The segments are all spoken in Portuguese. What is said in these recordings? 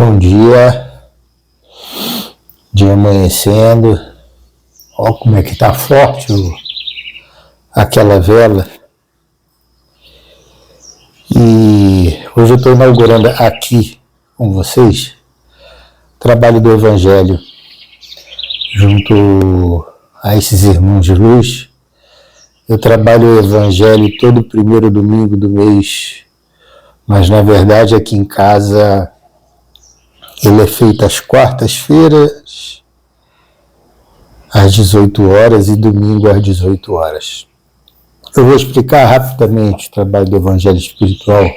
Bom dia amanhecendo. Olha como é que tá forte aquela vela. E hoje eu estou inaugurando aqui com vocês o trabalho do Evangelho junto a esses irmãos de luz. Eu trabalho o Evangelho todo primeiro domingo do mês, mas na verdade aqui em casa ele é feito às quartas-feiras, às 18 horas e domingo às 18 horas. Eu vou explicar rapidamente o trabalho do Evangelho Espiritual.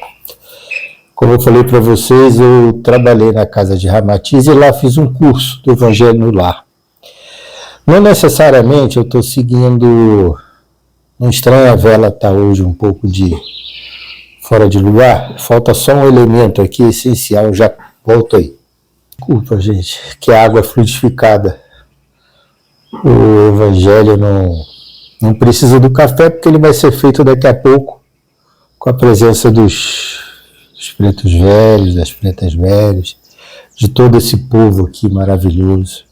Como eu falei para vocês, eu trabalhei na casa de Ramatiz e lá fiz um curso do Evangelho no Lar. Não necessariamente eu estou seguindo, não estranha a vela estar hoje um pouco fora de lugar, falta só um elemento aqui essencial, já volto aí. Desculpa, gente, que é água fluidificada. O Evangelho não precisa do café, porque ele vai ser feito daqui a pouco com a presença dos pretos velhos, das pretas velhas, de todo esse povo aqui maravilhoso.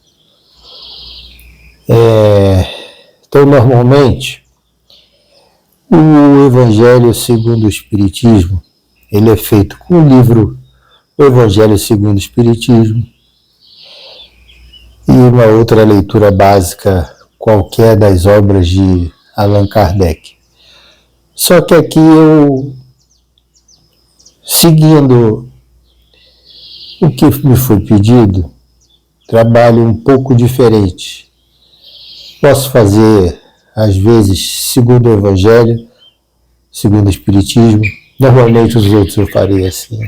Então, normalmente, o Evangelho segundo o Espiritismo, ele é feito com o livro O Evangelho segundo o Espiritismo e uma outra leitura básica qualquer das obras de Allan Kardec. Só que aqui eu, seguindo o que me foi pedido, trabalho um pouco diferente. Posso fazer, às vezes, segundo o Evangelho, segundo o Espiritismo. Normalmente os outros eu farei assim.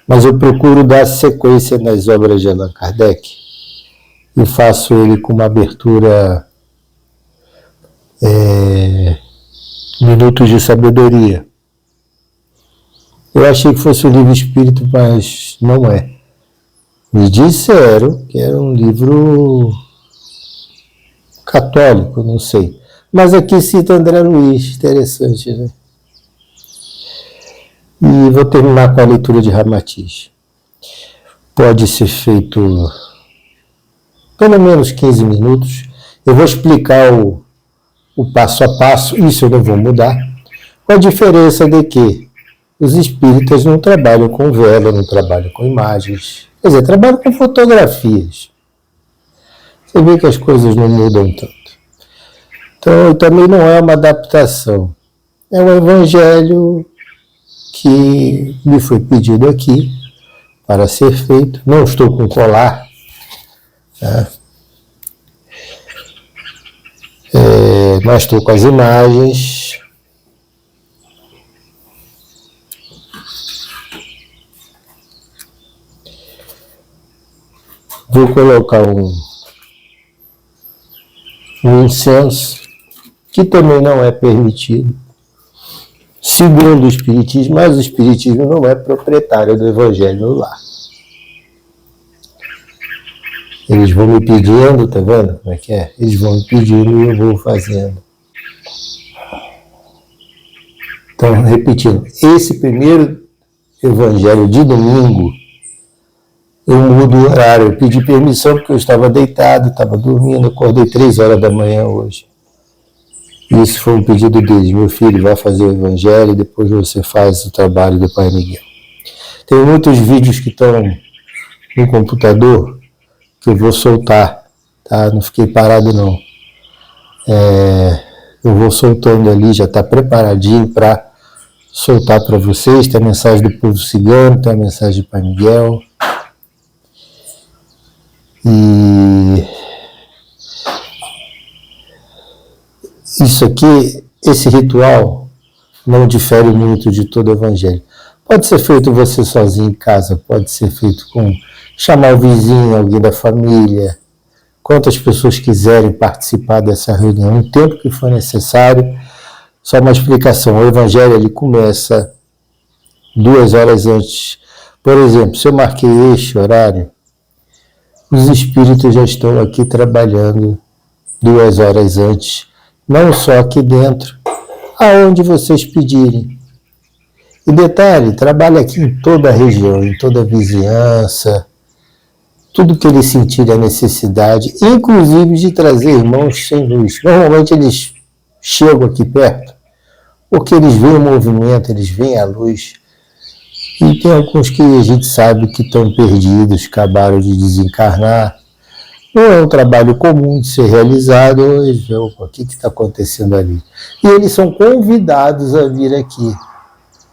Mas eu procuro dar sequência nas obras de Allan Kardec e faço ele com uma abertura Minutos de Sabedoria. Eu achei que fosse um livro espírita, mas não é. Me disseram que era um livro católico, não sei. Mas aqui cita André Luiz, interessante, né? E vou terminar com a leitura de Ramatiz. Pode ser feito pelo menos 15 minutos. Eu vou explicar o passo a passo, isso eu não vou mudar, com a diferença de que os espíritas não trabalham com vela, não trabalham com imagens, quer dizer, trabalham com fotografias. Você vê que as coisas não mudam tanto. Então, também não é uma adaptação. É um Evangelho que me foi pedido aqui para ser feito. Não estou com colar, né? Mas estou com as imagens. Vou colocar um incenso, que também não é permitido, segundo o Espiritismo, mas o Espiritismo não é proprietário do Evangelho no Lar. Eles vão me pedindo, tá vendo como é que é? Eles vão me pedindo e eu vou fazendo. Então, repetindo, esse primeiro Evangelho de domingo, eu mudo o horário. Eu pedi permissão porque eu estava deitado, estava dormindo, acordei 3 horas da manhã hoje. Isso foi um pedido deles. Meu filho vai fazer o Evangelho e depois você faz o trabalho do Pai Miguel. Tem muitos vídeos que estão no computador que eu vou soltar, tá? Não fiquei parado não. Eu vou soltando ali, já está preparadinho para soltar para vocês. Tem a mensagem do povo cigano, tem a mensagem do Pai Miguel. E isso aqui, esse ritual, não difere muito de todo o Evangelho. Pode ser feito você sozinho em casa, pode ser feito com chamar o vizinho, alguém da família, quantas pessoas quiserem participar dessa reunião, o tempo que for necessário. Só uma explicação, o Evangelho ele começa 2 horas antes. Por exemplo, se eu marquei este horário, os espíritos já estão aqui trabalhando 2 horas antes, não só aqui dentro, aonde vocês pedirem. E detalhe, trabalha aqui em toda a região, em toda a vizinhança, tudo que eles sentirem a necessidade, inclusive de trazer irmãos sem luz. Normalmente eles chegam aqui perto, porque eles veem o movimento, eles veem a luz. E tem alguns que a gente sabe que estão perdidos, acabaram de desencarnar. Não é um trabalho comum de ser realizado, eles veem o que está acontecendo ali. E eles são convidados a vir aqui,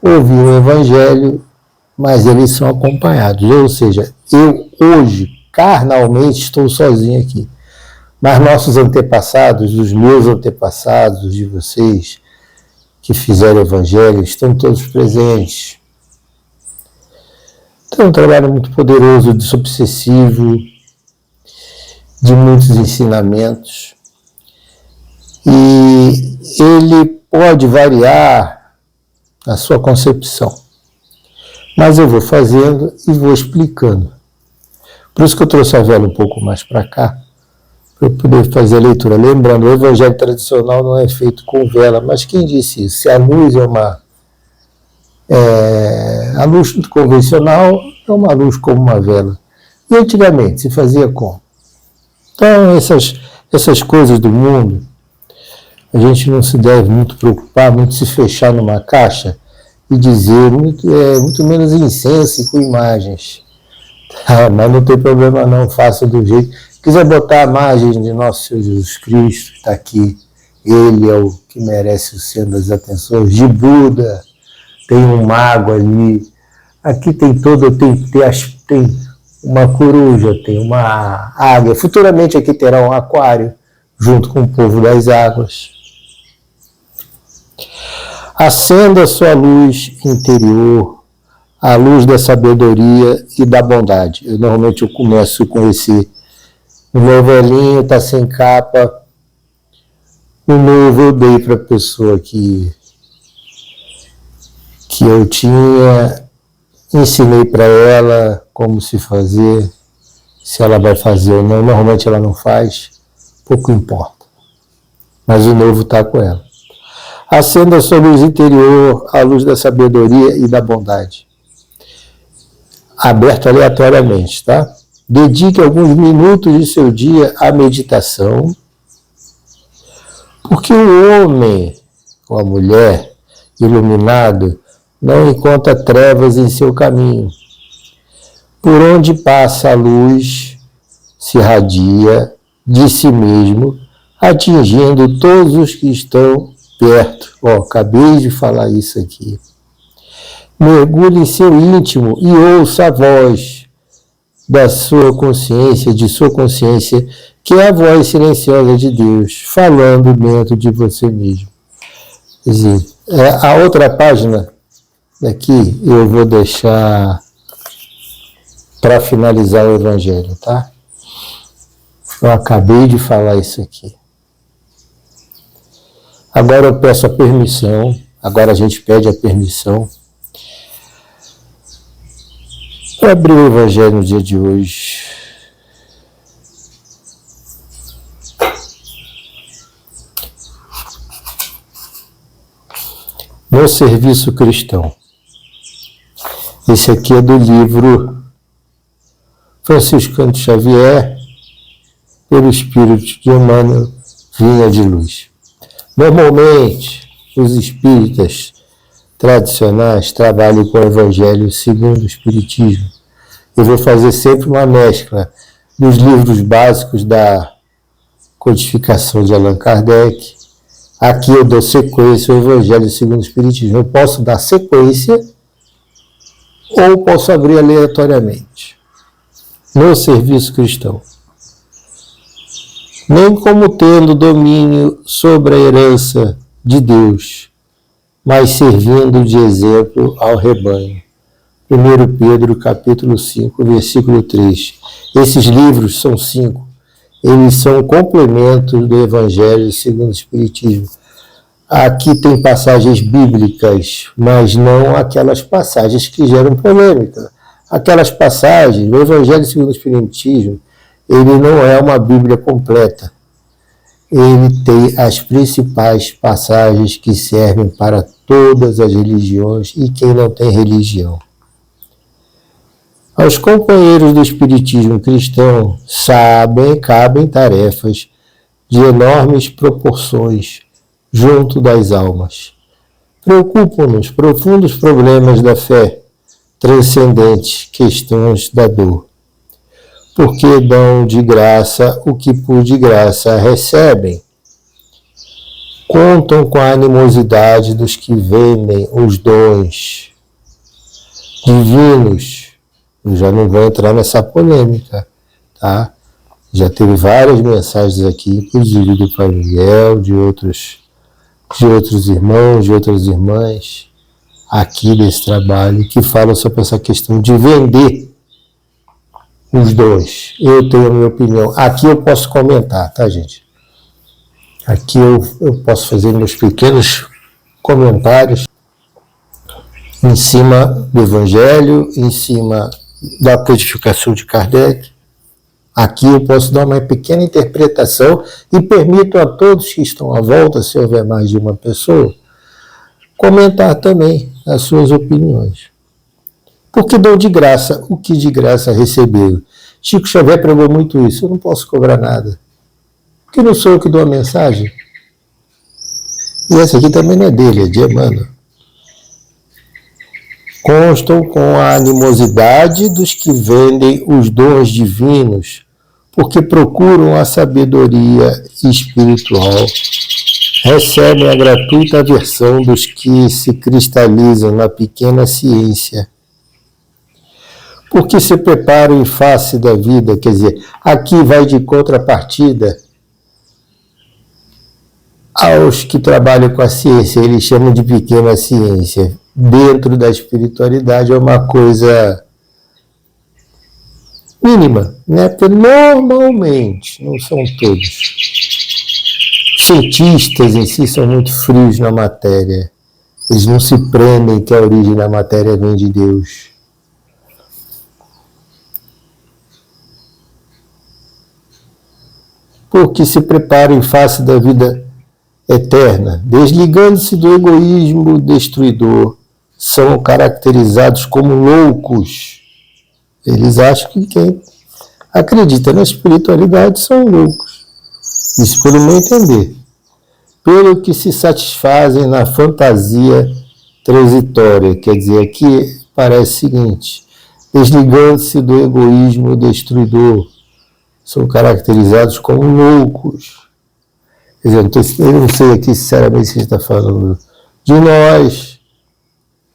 ouvir o Evangelho, mas eles são acompanhados. Ou seja, eu hoje, carnalmente, estou sozinho aqui. Mas nossos antepassados, os meus antepassados, os de vocês, que fizeram o Evangelho, estão todos presentes. Então, é um trabalho muito poderoso, obsessivo, de muitos ensinamentos. E ele pode variar a sua concepção. Mas eu vou fazendo e vou explicando. Por isso que eu trouxe a vela um pouco mais para cá, para eu poder fazer a leitura. Lembrando, o Evangelho tradicional não é feito com vela, mas quem disse isso? Se a luz é uma... a luz convencional é uma luz como uma vela. E antigamente se fazia como? Então, essas coisas do mundo, a gente não se deve muito preocupar, muito se fechar numa caixa e dizer muito menos incenso e com imagens. Mas não tem problema não, faça do jeito. Quiser botar a imagem de nosso Senhor Jesus Cristo, está aqui. Ele é o que merece o centro das atenções. De Buda, tem um mago ali. Aqui tem tem uma coruja, tem uma águia. Futuramente aqui terá um aquário, junto com o povo das águas. Acenda a sua luz interior, a luz da sabedoria e da bondade. Normalmente eu começo com o meu velhinho está sem capa, o novo eu dei para a pessoa que eu tinha, ensinei para ela como se fazer, se ela vai fazer ou não. Normalmente ela não faz, pouco importa, mas o novo está com ela. Acenda a sua luz interior, a luz da sabedoria e da bondade. Aberto aleatoriamente, tá? Dedique alguns minutos de seu dia à meditação, porque o homem ou a mulher iluminado não encontra trevas em seu caminho. Por onde passa a luz, se irradia de si mesmo, atingindo todos os que estão perto. Acabei de falar isso aqui. Mergulhe em seu íntimo e ouça a voz da sua consciência, que é a voz silenciosa de Deus, falando dentro de você mesmo. Quer dizer, a outra página daqui eu vou deixar para finalizar o Evangelho, tá? Eu acabei de falar isso aqui. Agora eu peço a permissão, agora a gente pede a permissão para abrir o Evangelho no dia de hoje. No serviço cristão. Esse aqui é do livro Franciscano de Xavier, pelo Espírito de Emmanuel, Vinha de Luz. Normalmente, os espíritas tradicionais trabalham com o Evangelho segundo o Espiritismo. Eu vou fazer sempre uma mescla dos livros básicos da codificação de Allan Kardec. Aqui eu dou sequência ao Evangelho segundo o Espiritismo. Eu posso dar sequência ou posso abrir aleatoriamente. No serviço cristão. Nem como tendo domínio sobre a herança de Deus, mas servindo de exemplo ao rebanho. 1 Pedro, capítulo 5, versículo 3. Esses livros são 5. Eles são complementos do Evangelho segundo o Espiritismo. Aqui tem passagens bíblicas, mas não aquelas passagens que geram polêmica. Aquelas passagens, o Evangelho segundo o Espiritismo, ele não é uma Bíblia completa. Ele tem as principais passagens que servem para todas as religiões e quem não tem religião. Aos companheiros do espiritismo cristão cabem tarefas de enormes proporções junto das almas. Preocupam-nos profundos problemas da fé, transcendentes questões da dor, porque dão de graça o que por de graça recebem. Contam com a animosidade dos que vendem os dons divinos. Eu já não vou entrar nessa polêmica, tá? Já teve várias mensagens aqui, inclusive do Pai Miguel, de outros irmãos, de outras irmãs, aqui desse trabalho, que falam sobre essa questão de vender os dons. Eu tenho a minha opinião. Aqui eu posso comentar, tá, gente? Aqui eu posso fazer meus pequenos comentários em cima do Evangelho, em cima da codificação de Kardec. Aqui eu posso dar uma pequena interpretação e permito a todos que estão à volta, se houver mais de uma pessoa, comentar também as suas opiniões. Porque dou de graça o que de graça recebeu. Chico Xavier pregou muito isso. Eu não posso cobrar nada. Porque não sou eu que dou a mensagem. E essa aqui também não é dele, é de Emmanuel. Constam com a animosidade dos que vendem os dons divinos, porque procuram a sabedoria espiritual. Recebem a gratuita aversão dos que se cristalizam na pequena ciência. Porque se preparam em face da vida, quer dizer, aqui vai de contrapartida aos que trabalham com a ciência, eles chamam de pequena ciência. Dentro da espiritualidade é uma coisa mínima, né? Porque normalmente, não são todos. Cientistas em si são muito frios na matéria. Eles não se prendem que a origem da matéria vem de Deus. Porque se preparam em face da vida eterna, desligando-se do egoísmo destruidor, são caracterizados como loucos. Eles acham que quem acredita na espiritualidade são loucos. Isso pelo meu entender. Pelo que se satisfazem na fantasia transitória. Quer dizer, aqui parece o seguinte: desligando-se do egoísmo destruidor, são caracterizados como loucos. Quer dizer, eu não sei aqui sinceramente se está falando de nós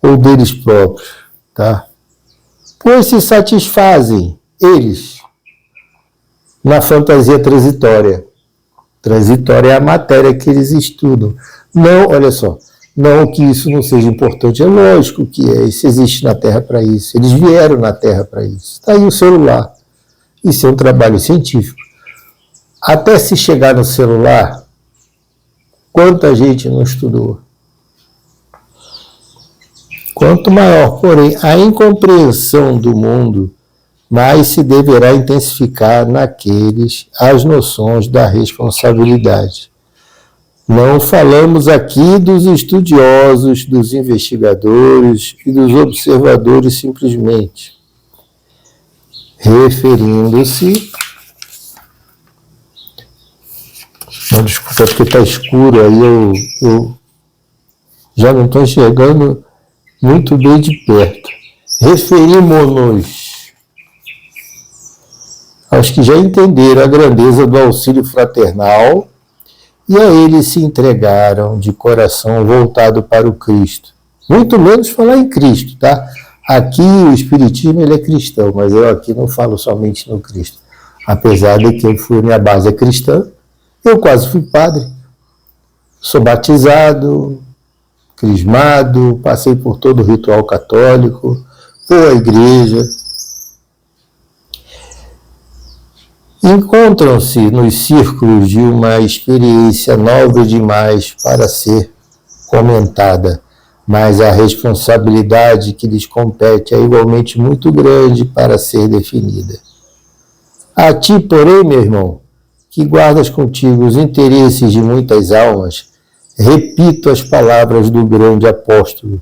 ou deles próprios, tá? Pois se satisfazem, eles, na fantasia transitória. Transitória é a matéria que eles estudam. Não, olha só, não que isso não seja importante, é lógico que é, isso existe na Terra para isso, eles vieram na Terra para isso. Está aí o celular, isso é um trabalho científico. Até se chegar no celular, quanta gente não estudou? Quanto maior, porém, a incompreensão do mundo, mais se deverá intensificar naqueles as noções da responsabilidade. Não falamos aqui dos estudiosos, dos investigadores e dos observadores simplesmente, referindo-se... Não, desculpa, porque está escuro, aí eu já não estou enxergando muito bem de perto. Referimos-nos aos que já entenderam a grandeza do auxílio fraternal e a eles se entregaram de coração voltado para o Cristo. Muito menos falar em Cristo, tá? Aqui o Espiritismo ele é cristão, mas eu aqui não falo somente no Cristo. Apesar de que minha base é cristã, eu quase fui padre. Sou batizado, crismado, passei por todo o ritual católico, vou à igreja. Encontram-se nos círculos de uma experiência nova demais para ser comentada, mas a responsabilidade que lhes compete é igualmente muito grande para ser definida. A ti, porém, meu irmão, que guardas contigo os interesses de muitas almas, Repito as palavras do grande apóstolo,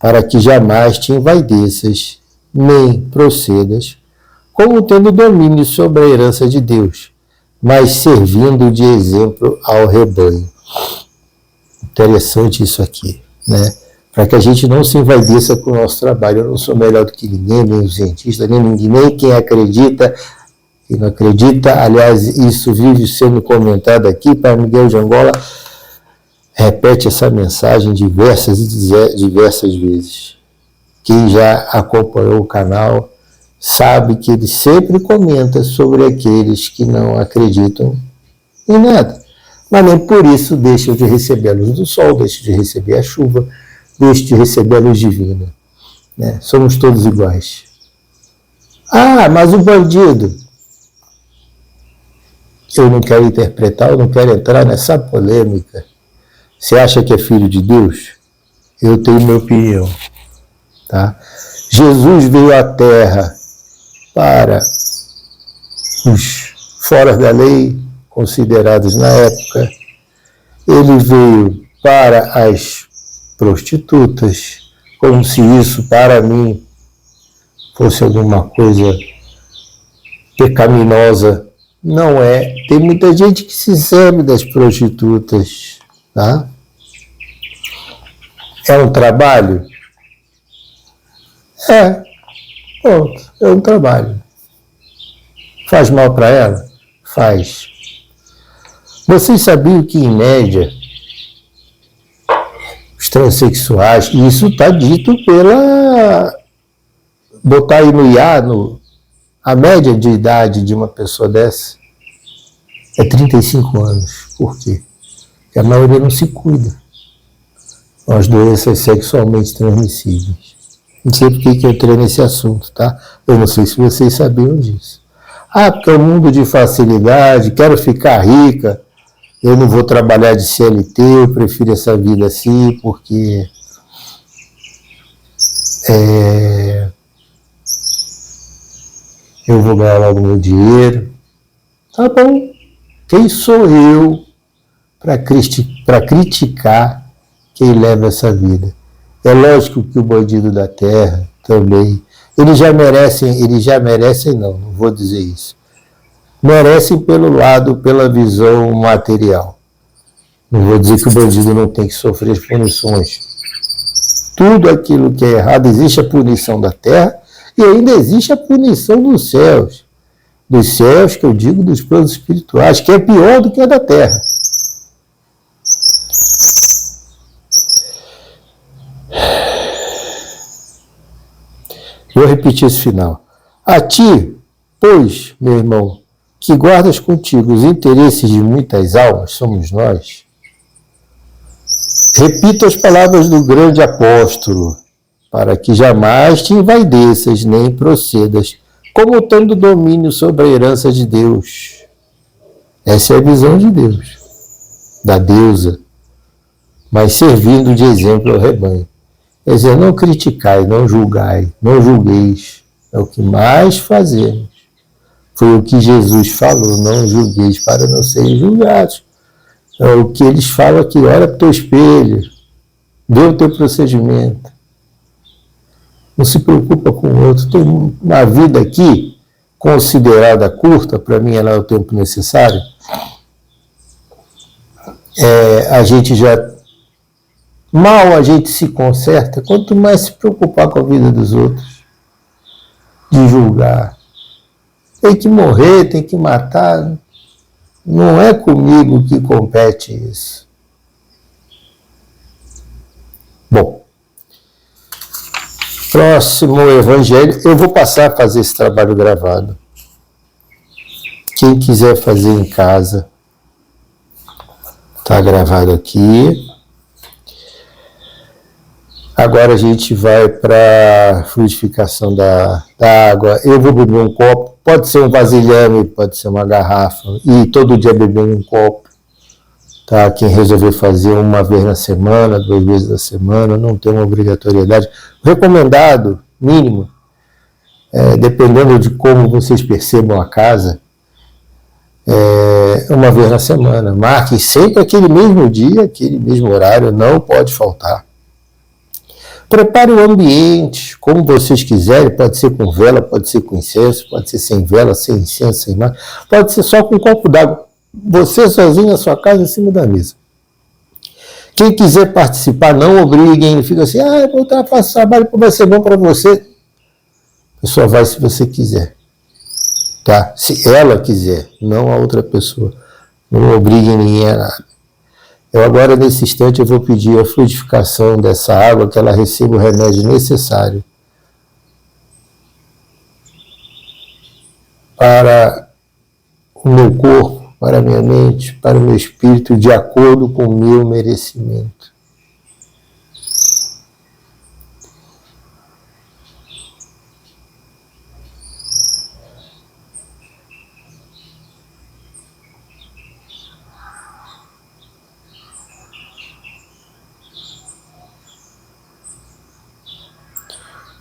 para que jamais te envaideças, nem procedas, como tendo domínio sobre a herança de Deus, mas servindo de exemplo ao rebanho. Interessante isso aqui, né? Para que a gente não se envaideça com o nosso trabalho. Eu não sou melhor do que ninguém, nem o cientista, nem quem acredita, quem não acredita. Aliás, isso vive sendo comentado aqui para Miguel de Angola. Repete essa mensagem diversas vezes. Quem já acompanhou o canal sabe que ele sempre comenta sobre aqueles que não acreditam em nada. Mas nem por isso deixam de receber a luz do sol, deixam de receber a chuva, deixam de receber a luz divina. Né? Somos todos iguais. Ah, mas o bandido. Eu não quero interpretar, eu não quero entrar nessa polêmica. Você acha que é filho de Deus? Eu tenho minha opinião. Tá? Jesus veio à Terra para os fora da lei, considerados na época. Ele veio para as prostitutas, como se isso para mim fosse alguma coisa pecaminosa. Não é. Tem muita gente que se serve das prostitutas. Tá? É um trabalho? É. Pronto. É um trabalho. Faz mal para ela? Faz. Vocês sabiam que, em média, os transexuais, e isso está dito pela... botar aí no IA, a média de idade de uma pessoa dessa é 35 anos. Por quê? Porque a maioria não se cuida. São as doenças sexualmente transmissíveis. Não sei por que eu entrei nesse assunto, tá? Eu não sei se vocês sabiam disso. Ah, porque é um mundo de facilidade, quero ficar rica, eu não vou trabalhar de CLT, eu prefiro essa vida assim, porque eu vou ganhar logo meu dinheiro. Tá bom. Quem sou eu para criticar quem leva essa vida? É lógico que o bandido da terra também, eles já merecem não vou dizer isso. Merecem pela visão material. Não vou dizer que o bandido não tem que sofrer as punições. Tudo aquilo que é errado, existe a punição da terra e ainda existe a punição dos céus. Dos céus, que eu digo, dos planos espirituais, que é pior do que a da terra. Vou repetir esse final. A ti, pois, meu irmão, que guardas contigo os interesses de muitas almas, somos nós. Repito as palavras do grande apóstolo, para que jamais te envaideças nem procedas, como tendo domínio sobre a herança de Deus. Essa é a visão de Deus, da deusa, mas servindo de exemplo ao rebanho. Quer dizer, não criticai, não julgai, não julgueis. É o que mais fazemos. Foi o que Jesus falou, não julgueis para não serem julgados. É o que eles falam aqui, olha para o teu espelho, vê o teu procedimento. Não se preocupa com o outro. Tem uma vida aqui, considerada curta, para mim ela é o tempo necessário. A gente já... Mal a gente se conserta, quanto mais se preocupar com a vida dos outros, de julgar. Tem que morrer, tem que matar. Não é comigo que compete isso. Bom, próximo evangelho, eu vou passar a fazer esse trabalho gravado. Quem quiser fazer em casa, está gravado aqui. Agora a gente vai para a fluidificação da água. Eu vou beber um copo, pode ser um vasilhame, pode ser uma garrafa, e todo dia beber um copo. Tá? Quem resolver fazer uma vez na semana, 2 vezes na semana, não tem uma obrigatoriedade. Recomendado, mínimo, dependendo de como vocês percebam a casa, uma vez na semana. Marquem sempre aquele mesmo dia, aquele mesmo horário, não pode faltar. Prepare o ambiente, como vocês quiserem, pode ser com vela, pode ser com incenso, pode ser sem vela, sem incenso, sem nada, pode ser só com um copo d'água. Você sozinho na sua casa, em cima da mesa. Quem quiser participar, não obriguem, ele fica assim, eu vou faço trabalho, vai ser bom para você. A pessoa vai se você quiser. Tá? Se ela quiser, não a outra pessoa. Não obriguem ninguém a nada. Eu agora, nesse instante, eu vou pedir a fluidificação dessa água, que ela receba o remédio necessário para o meu corpo, para a minha mente, para o meu espírito, de acordo com o meu merecimento.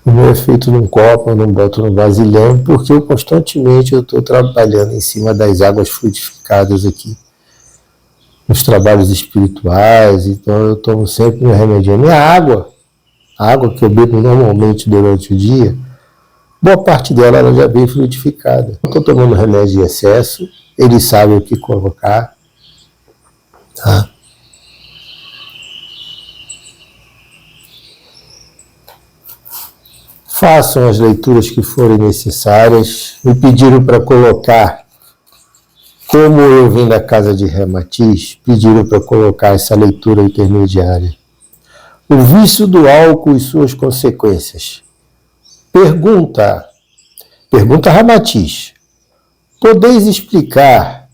O meu é feito num copo, eu não boto no vasilhame, porque eu constantemente estou trabalhando em cima das águas fluidificadas aqui, nos trabalhos espirituais, então eu tomo sempre meu remédio. Minha água, a água que eu bebo normalmente durante o dia, boa parte dela ela já vem fluidificada. Eu estou tomando remédio de excesso, eles sabem o que colocar, tá? Façam as leituras que forem necessárias. Me pediram para colocar, como eu vim da casa de Ré Matiz, pediram para colocar essa leitura intermediária. O vício do álcool e suas consequências. Pergunta Ramatiz, podeis explicar-nos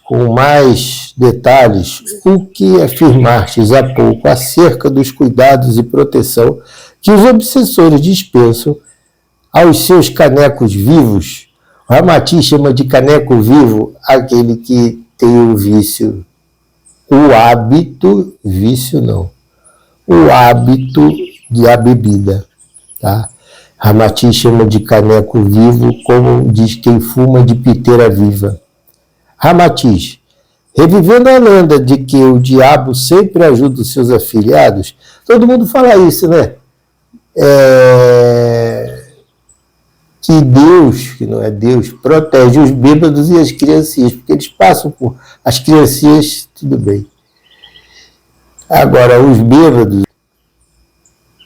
com mais detalhes o que afirmastes há pouco acerca dos cuidados e proteção que os obsessores dispensam aos seus canecos vivos? O Ramatiz chama de caneco vivo aquele que tem o vício, o hábito, vício não, o hábito da bebida, tá? Ramatiz chama de caneco vivo, como diz quem fuma de piteira viva. Ramatiz, revivendo a lenda de que o diabo sempre ajuda os seus afiliados, todo mundo fala isso, né? Que Deus, que não é Deus, protege os bêbados e as criancinhas, porque eles passam por... As criancinhas, tudo bem. Agora, os bêbados,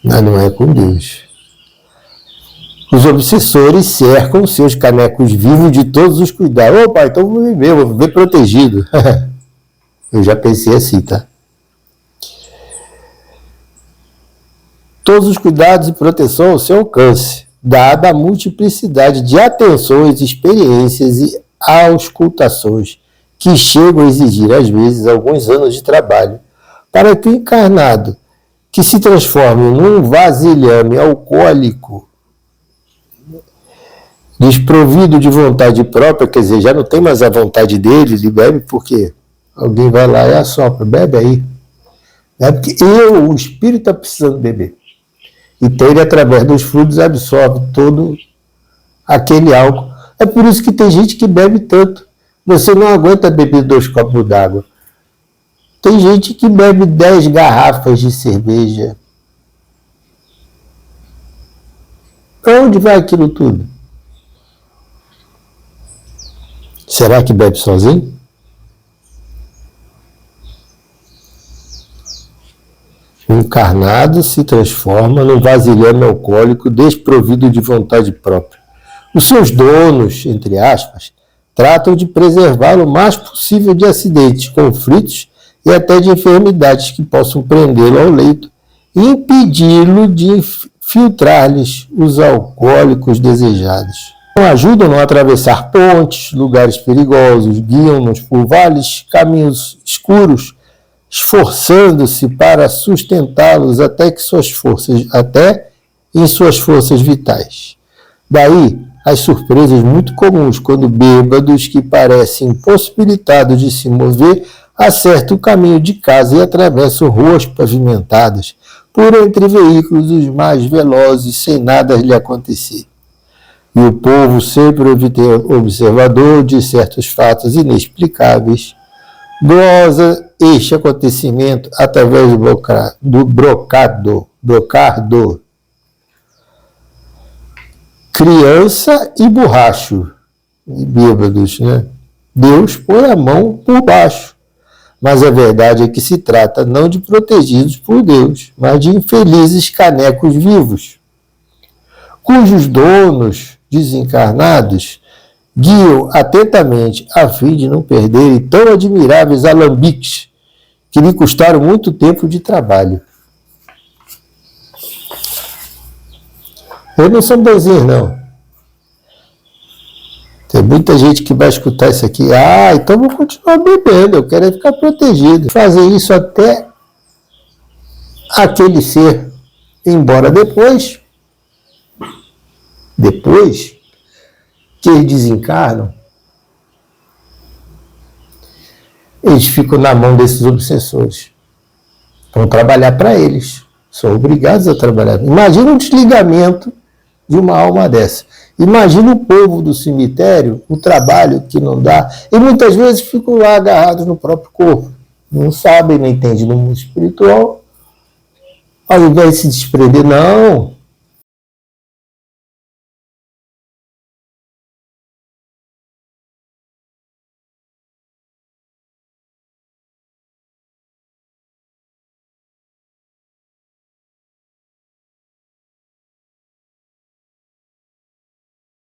não é com Deus. Os obsessores cercam seus canecos vivos de todos os cuidados. Ô pai, então vou viver protegido. Eu já pensei assim, tá? Todos os cuidados e proteção ao seu alcance, dada a multiplicidade de atenções, experiências e auscultações que chegam a exigir, às vezes, alguns anos de trabalho, para que o encarnado, que se transforme num vasilhame alcoólico, desprovido de vontade própria, quer dizer, já não tem mais a vontade dele, ele bebe porque alguém vai lá e assopra, bebe aí. Bebe porque o espírito está precisando beber. Então ele, através dos fluidos, absorve todo aquele álcool. É por isso que tem gente que bebe tanto. Você não aguenta beber 2 copos d'água. Tem gente que bebe 10 garrafas de cerveja. Para onde vai aquilo tudo? Será que bebe sozinho? O encarnado se transforma num vasilhame alcoólico desprovido de vontade própria. Os seus donos, entre aspas, tratam de preservá-lo o mais possível de acidentes, conflitos e até de enfermidades que possam prendê-lo ao leito e impedi-lo de filtrar-lhes os alcoólicos desejados. Ajudam-no a atravessar pontes, lugares perigosos, guiam-nos por vales, caminhos escuros, esforçando-se para sustentá-los até em suas forças vitais. Daí as surpresas muito comuns quando bêbados que parecem impossibilitados de se mover acertam o caminho de casa e atravessam ruas pavimentadas por entre veículos os mais velozes sem nada lhe acontecer. E o povo, sempre observador de certos fatos inexplicáveis, goza este acontecimento através do brocardo, criança e borracho, e bêbados, né? Deus põe a mão por baixo. Mas a verdade é que se trata não de protegidos por Deus, mas de infelizes canecos vivos, cujos donos desencarnados guiam atentamente a fim de não perderem tão admiráveis alambiques que lhe custaram muito tempo de trabalho. Eu não sou bonzinho, não. Tem muita gente que vai escutar isso aqui. Ah, então vou continuar bebendo, eu quero ficar protegido. Fazer isso até aquele ser ir embora depois que eles desencarnam, eles ficam na mão desses obsessores. Vão trabalhar para eles. São obrigados a trabalhar. Imagina um desligamento de uma alma dessa. Imagina o povo do cemitério, o trabalho que não dá. E muitas vezes ficam lá agarrados no próprio corpo. Não sabem, não entendem no mundo espiritual. Ao invés de se desprender, não.